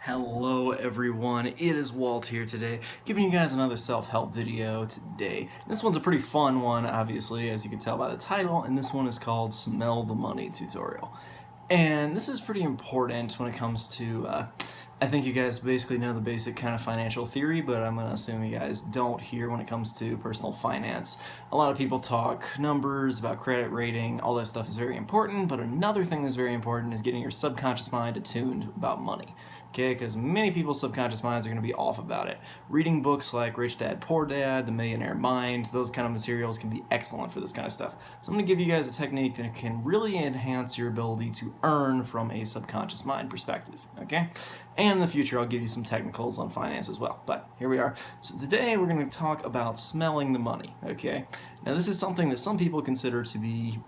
Hello everyone, it is Walt here today, giving you guys another self-help video today. This one's a pretty fun one, obviously, as you can tell by the title, and this one is called Smell the Money Tutorial. And this is pretty important when it comes to, I think you guys basically know the basic kind of financial theory, but I'm going to assume you guys don't here when it comes to personal finance. A lot of people talk numbers, about credit rating, all that stuff is very important, but another thing that's very important is getting your subconscious mind attuned about money. Okay, because many people's subconscious minds are going to be off about it. Reading books like Rich Dad, Poor Dad, The Millionaire Mind, those kind of materials can be excellent for this kind of stuff. So I'm going to give you guys a technique that can really enhance your ability to earn from a subconscious mind perspective, okay? And in the future, I'll give you some technicals on finance as well. But here we are. So today, we're going to talk about smelling the money, okay? Now, this is something that some people consider to be,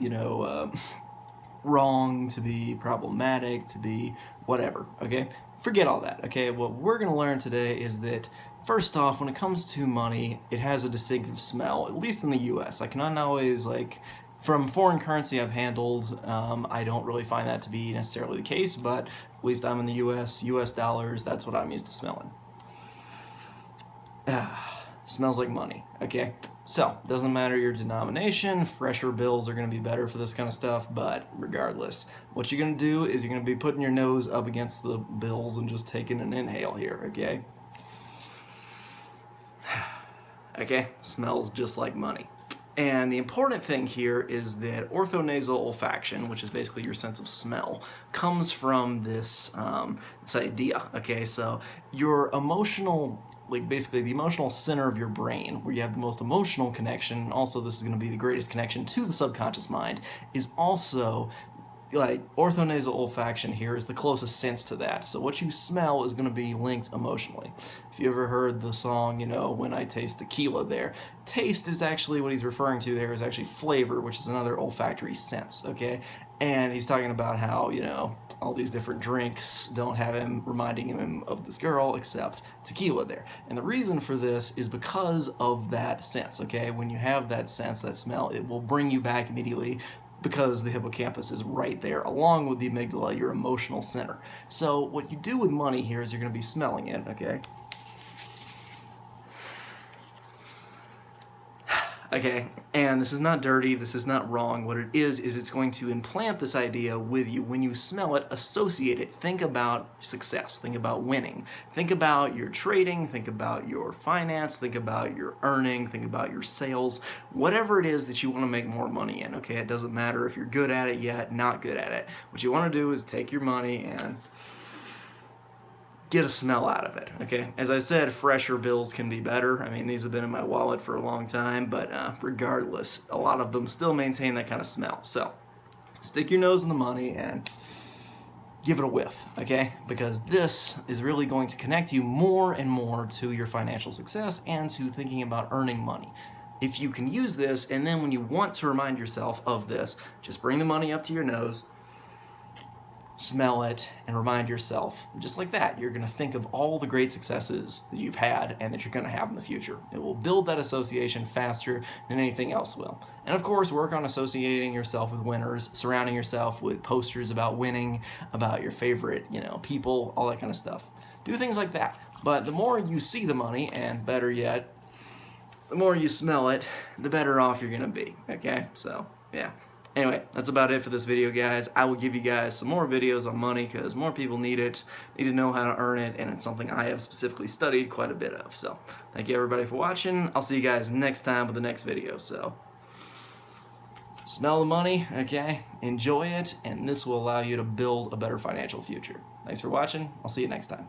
wrong, to be problematic, to be whatever, okay? Forget all that, okay? What we're going to learn today is that, first off, when it comes to money, it has a distinctive smell, at least in the US. I cannot always, from foreign currency I've handled, I don't really find that to be necessarily the case, but at least I'm in the US dollars, that's what I'm used to smelling. Smells like money, okay? So, doesn't matter your denomination, fresher bills are going to be better for this kind of stuff, but regardless, what you're going to do is you're going to be putting your nose up against the bills and just taking an inhale here, okay? Okay, smells just like money. And the important thing here is that orthonasal olfaction, which is basically your sense of smell, comes from this idea, okay? So, your emotional, basically the emotional center of your brain, where you have the most emotional connection, and also this is going to be the greatest connection to the subconscious mind, is also, orthonasal olfaction here is the closest sense to that. So what you smell is going to be linked emotionally. If you ever heard the song, When I Taste Tequila there, taste is actually what he's referring to there is actually flavor, which is another olfactory sense, okay? And he's talking about how, all these different drinks don't have him reminding him of this girl except tequila there. And the reason for this is because of that sense, okay? When you have that sense, that smell, it will bring you back immediately because the hippocampus is right there along with the amygdala, your emotional center. So what you do with money here is you're going to be smelling it, okay? Okay, and this is not dirty, this is not wrong. What it is it's going to implant this idea with you. When you smell it, associate it. Think about success, think about winning. Think about your trading, think about your finance, think about your earning, think about your sales, whatever it is that you want to make more money in, okay? It doesn't matter if you're good at it yet, not good at it. What you want to do is take your money and get a smell out of it, okay? As I said, fresher bills can be better. I mean, these have been in my wallet for a long time, but regardless, a lot of them still maintain that kind of smell. So, stick your nose in the money and give it a whiff, okay? Because this is really going to connect you more and more to your financial success and to thinking about earning money. If you can use this, and then when you want to remind yourself of this, just bring the money up to your nose, smell it, and remind yourself, just like that, you're going to think of all the great successes that you've had and that you're going to have in the future. It will build that association faster than anything else will. And of course, work on associating yourself with winners, surrounding yourself with posters about winning, about your favorite, people, all that kind of stuff. Do things like that. But the more you see the money, and better yet, the more you smell it, the better off you're going to be, okay? So, yeah. Anyway, that's about it for this video, guys. I will give you guys some more videos on money because more people need it, need to know how to earn it, and it's something I have specifically studied quite a bit of. So, thank you everybody for watching. I'll see you guys next time with the next video. So, smell the money, okay? Enjoy it, and this will allow you to build a better financial future. Thanks for watching. I'll see you next time.